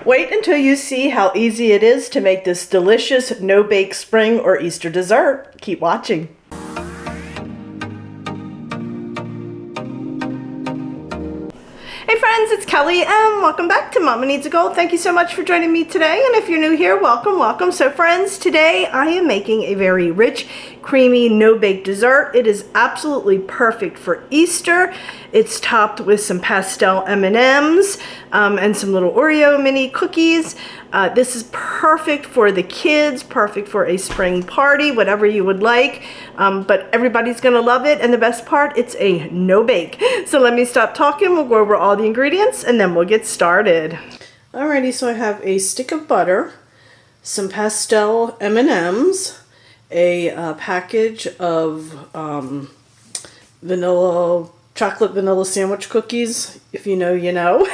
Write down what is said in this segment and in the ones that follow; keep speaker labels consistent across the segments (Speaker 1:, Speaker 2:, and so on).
Speaker 1: Wait until you see how easy it is to make this delicious no-bake spring or Easter dessert. Keep watching. Hey friends, it's Kelly and welcome back to Mama Needs a Goal. Thank you so much for joining me today, and if you're new here, welcome, welcome. So friends, today I am making a very rich, creamy, no-bake dessert. It is absolutely perfect for Easter. It's topped with some pastel M&Ms and some little Oreo mini cookies. This is perfect for the kids, perfect for a spring party, whatever you would like, but everybody's gonna love it, and the best part, it's a no-bake. So let me stop talking, we'll go over all the ingredients, and then we'll get started. Alrighty, so I have a stick of butter, some pastel M&Ms, a package of chocolate vanilla sandwich cookies. If you know, you know.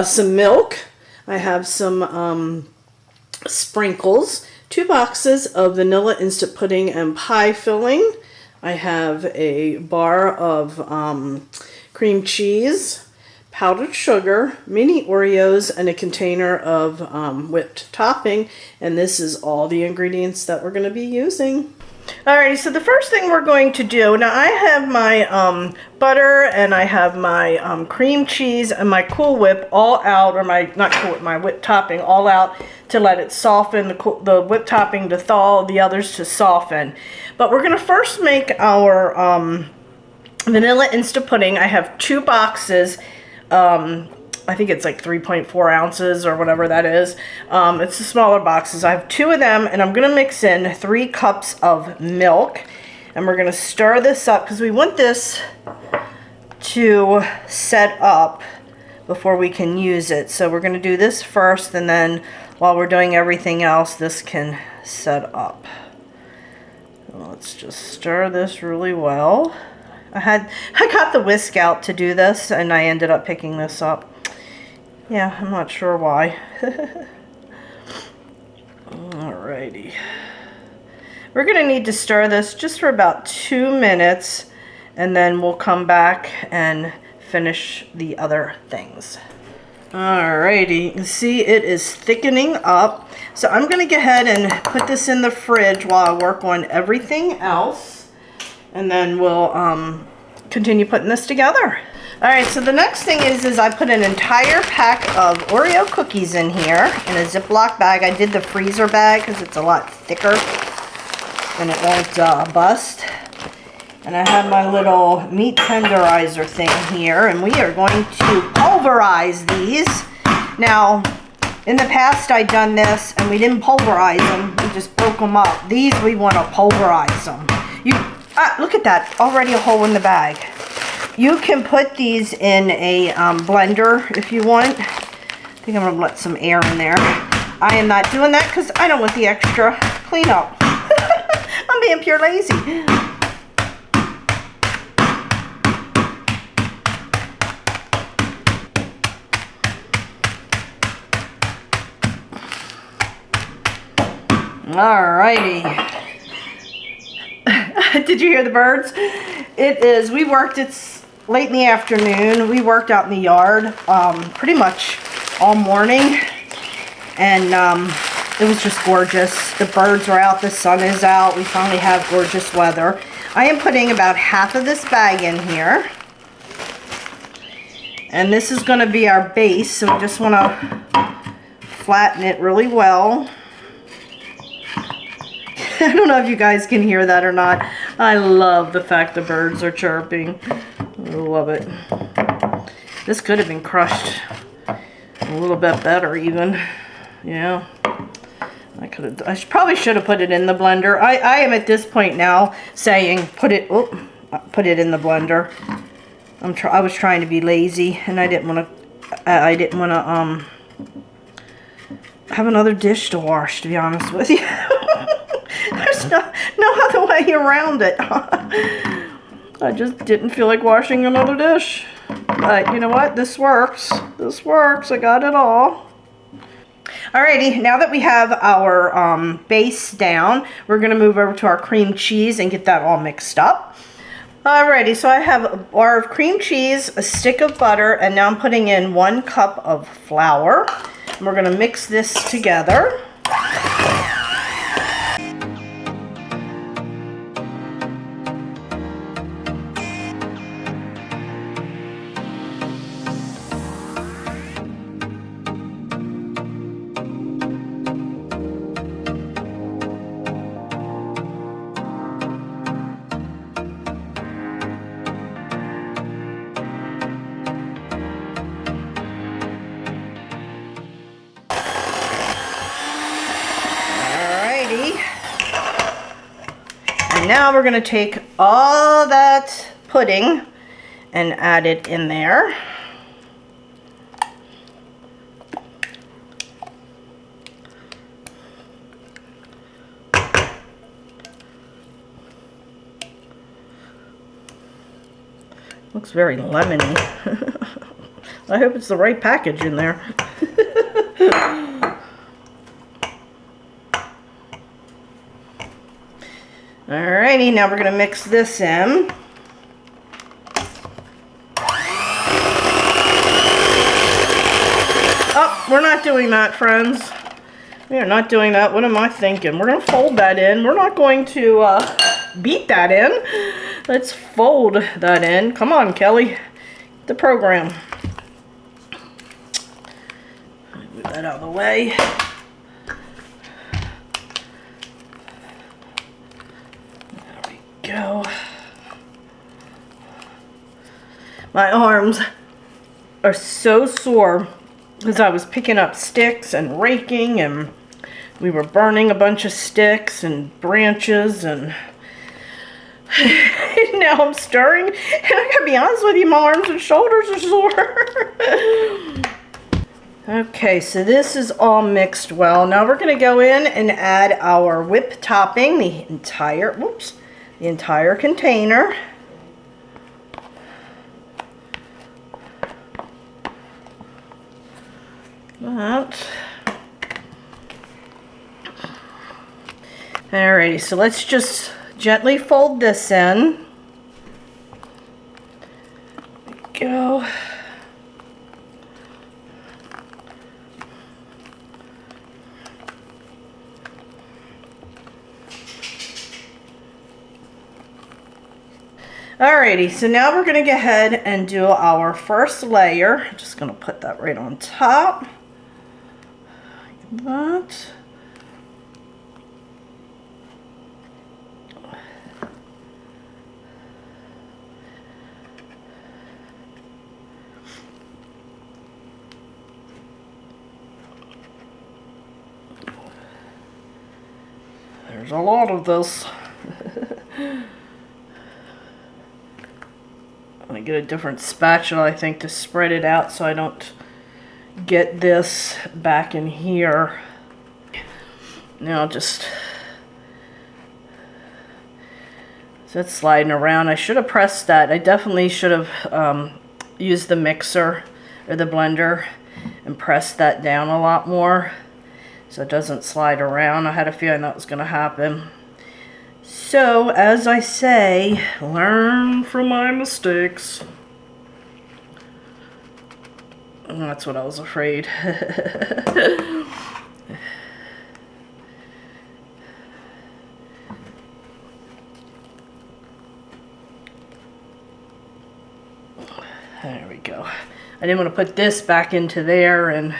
Speaker 1: Some milk. I have some sprinkles. 2 boxes of vanilla instant pudding and pie filling. I have a bar of cream cheese, powdered sugar, mini Oreos, and a container of whipped topping. And this is all the ingredients that we're going to be using. Alrighty, so the first thing we're going to do, now I have my butter and I have my cream cheese and my Cool Whip all out, or my, not Cool Whip, my whipped topping all out to let it soften, the whipped topping to thaw, the others to soften. But we're going to first make our vanilla instant pudding. I have 2 boxes. I think it's like 3.4 ounces or whatever that is. It's the smaller boxes. I have 2 of them, and I'm going to mix in 3 cups of milk. And we're going to stir this up because we want this to set up before we can use it. So we're going to do this first, and then while we're doing everything else, this can set up. Let's just stir this really well. I got the whisk out to do this, and I ended up picking this up. Yeah, I'm not sure why. Alrighty. We're going to need to stir this just for about 2 minutes, and then we'll come back and finish the other things. Alrighty, you can see it is thickening up. So I'm going to go ahead and put this in the fridge while I work on everything else, and then we'll continue putting this together. Alright, so the next thing is I put an entire pack of Oreo cookies in here in a Ziploc bag. I did the freezer bag because it's a lot thicker and it won't bust. And I have my little meat tenderizer thing here, and we are going to pulverize these. Now, in the past I'd done this and we didn't pulverize them, we just broke them up. These we want to pulverize them. Look at that, already a hole in the bag. You can put these in a blender if you want. I think I'm going to let some air in there. I am not doing that because I don't want the extra cleanup. I'm being pure lazy. Alrighty. Did you hear the birds? It's late in the afternoon. We worked out in the yard pretty much all morning, and it was just gorgeous. The birds are out, the sun is out. We finally have gorgeous weather. I am putting about half of this bag in here, and this is going to be our base, so we just want to flatten it really well. I don't know if you guys can hear that or not. I love the fact the birds are chirping. I love it. This could have been crushed a little bit better even. Yeah. I probably should have put it in the blender. I am at this point now saying put it in the blender. I was trying to be lazy, and I didn't want to have another dish to wash, to be honest with you. There's no other way around it. I just didn't feel like washing another dish. But you know what? This works. This works. I got it all. Alrighty, now that we have our base down, we're going to move over to our cream cheese and get that all mixed up. Alrighty, so I have a bar of cream cheese, a stick of butter, and now I'm putting in 1 cup of flour. And we're gonna mix this together. And now we're going to take all that pudding and add it in there. Looks very lemony. I hope it's the right package in there. Alrighty, now we're going to mix this in. Oh, we're not doing that, friends. We are not doing that. What am I thinking? We're going to fold that in. We're not going to beat that in. Let's fold that in. Come on, Kelly. The program. Move that out of the way. Go. My arms are so sore because I was picking up sticks and raking, and we were burning a bunch of sticks and branches, and now I'm stirring, and I gotta be honest with you, my arms and shoulders are sore. Okay, so this is all mixed well. Now we're gonna go in and add our whipped topping, the entire container. Alrighty, so let's just gently fold this in. There we go. Alrighty, so now we're going to go ahead and do our first layer. I'm just going to put that right on top. Like that. There's a lot of this. I'm going to get a different spatula, I think, to spread it out so I don't get this back in here. Now just... so it's sliding around. I should have pressed that. I definitely should have used the mixer or the blender and pressed that down a lot more so it doesn't slide around. I had a feeling that was going to happen. So, as I say, learn from my mistakes. And that's what I was afraid. There we go. I didn't want to put this back into there and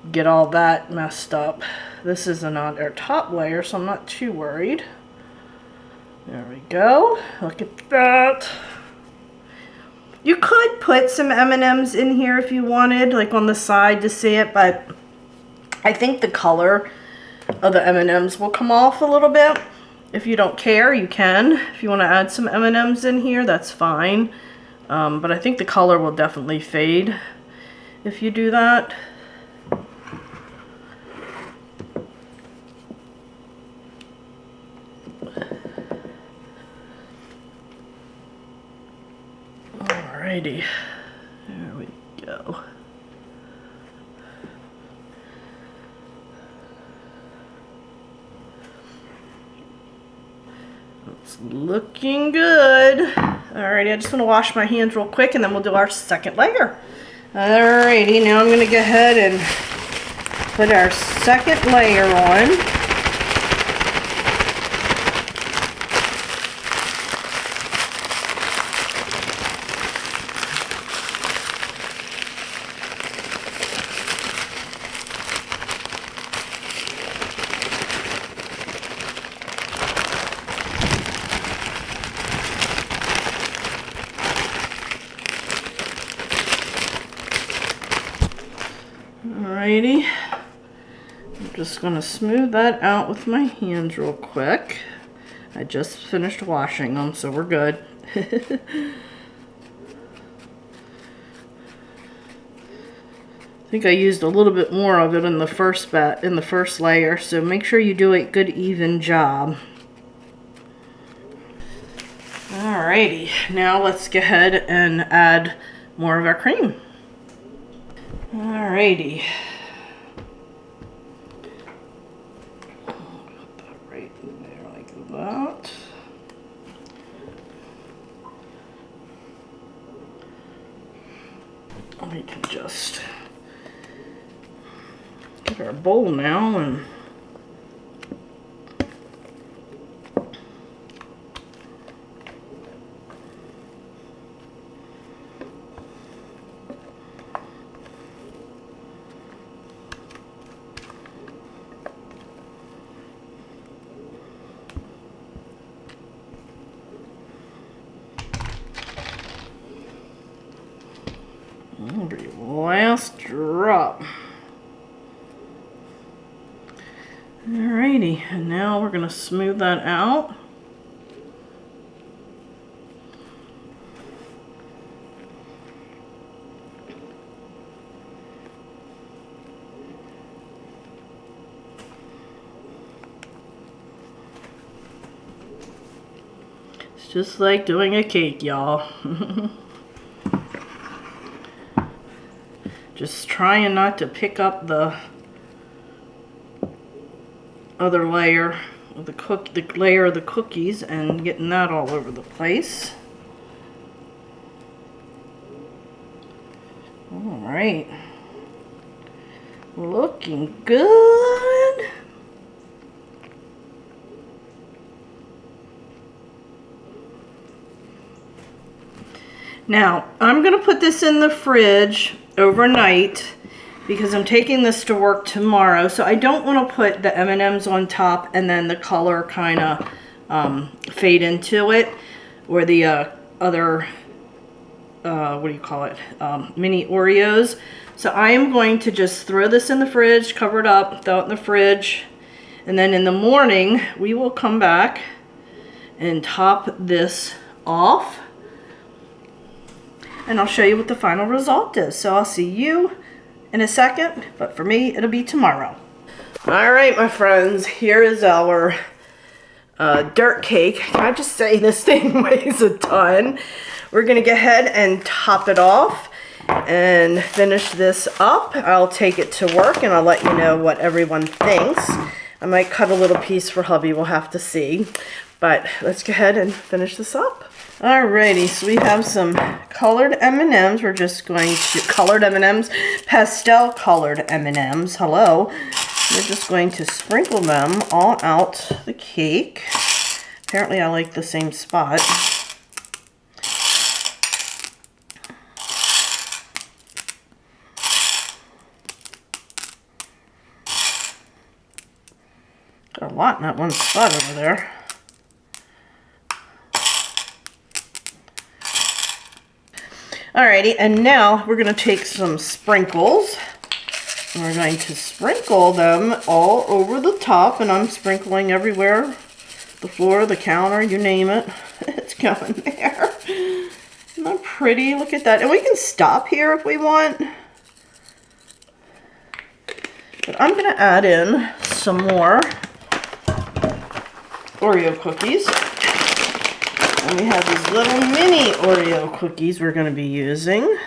Speaker 1: get all that messed up. This isn't on our top layer, so I'm not too worried. There we go. Look at that. You could put some M&Ms in here if you wanted, like on the side to see it, but I think the color of the M&Ms will come off a little bit. If you don't care, you can. If you want to add some M&Ms in here, that's fine. But I think the color will definitely fade if you do that. Alrighty, there we go. It's looking good. Alrighty, I just want to wash my hands real quick and then we'll do our second layer. Alrighty, now I'm going to go ahead and put our second layer on. Alrighty, I'm just going to smooth that out with my hands real quick. I just finished washing them, so we're good. I think I used a little bit more of it in the first layer, so make sure you do a good even job. Alrighty, now let's go ahead and add more of our cream. Alrighty. Put that right in there like that. We can just get our bowl now and last drop. Alrighty, and now we're going to smooth that out. It's just like doing a cake, y'all. Just trying not to pick up the other layer of the layer of the cookies and getting that all over the place. All right, looking good. Now I'm gonna put this in the fridge overnight because I'm taking this to work tomorrow, so I don't want to put the M&Ms on top and then the color kind of fade into it, or the other what do you call it, mini Oreos. So I am going to just throw this in the fridge, cover it up, throw it in the fridge, and then in the morning we will come back and top this off, and I'll show you what the final result is. So I'll see you in a second, but for me, it'll be tomorrow. All right, my friends, here is our dirt cake. Can I just say this thing weighs a ton? We're gonna go ahead and top it off and finish this up. I'll take it to work and I'll let you know what everyone thinks. I might cut a little piece for hubby, we'll have to see. But let's go ahead and finish this up. Alrighty, so we have some colored M&Ms. We're just going to, colored M&Ms, pastel colored M&Ms, hello. We're just going to sprinkle them all out the cake. Apparently I like the same spot. Got a lot in that one spot over there. Alrighty, and now we're going to take some sprinkles. And we're going to sprinkle them all over the top, and I'm sprinkling everywhere. The floor, the counter, you name it. It's going there. Isn't that pretty? Look at that. And we can stop here if we want. But I'm going to add in some more Oreo cookies. And we have these little mini Oreo cookies we're going to be using.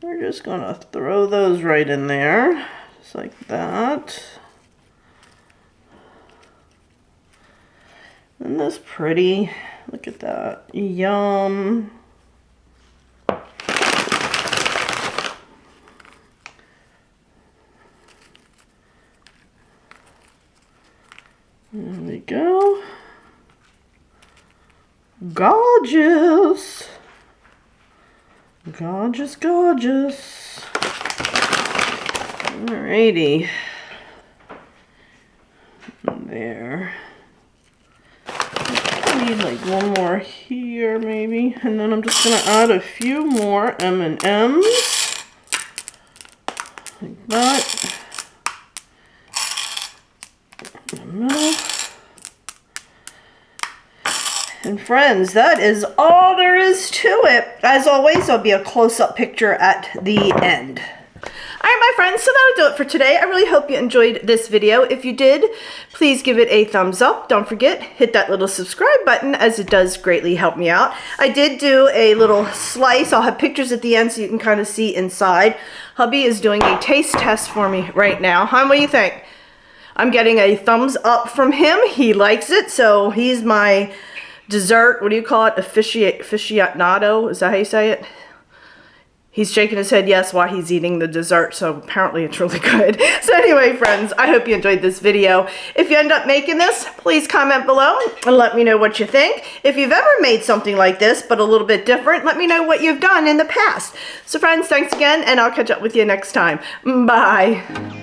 Speaker 1: We're just going to throw those right in there, just like that. Isn't this pretty? Look at that. Yum. There we go. Gorgeous. Gorgeous, gorgeous. Alrighty. There. I need like one more here maybe. And then I'm just going to add a few more M&Ms. Like that. In the middle. And friends, that is all there is to it. As always, there'll be a close-up picture at the end. All right, my friends, so that'll do it for today. I really hope you enjoyed this video. If you did, please give it a thumbs up. Don't forget, hit that little subscribe button, as it does greatly help me out. I did do a little slice. I'll have pictures at the end so you can kind of see inside. Hubby is doing a taste test for me right now. Hon, what do you think? I'm getting a thumbs up from him. He likes it, so he's my dessert, what do you call it? Aficionado? Is that how you say it? He's shaking his head yes while he's eating the dessert, so apparently it's really good. So anyway, friends, I hope you enjoyed this video. If you end up making this, please comment below and let me know what you think. If you've ever made something like this, but a little bit different, let me know what you've done in the past. So friends, thanks again, and I'll catch up with you next time. Bye.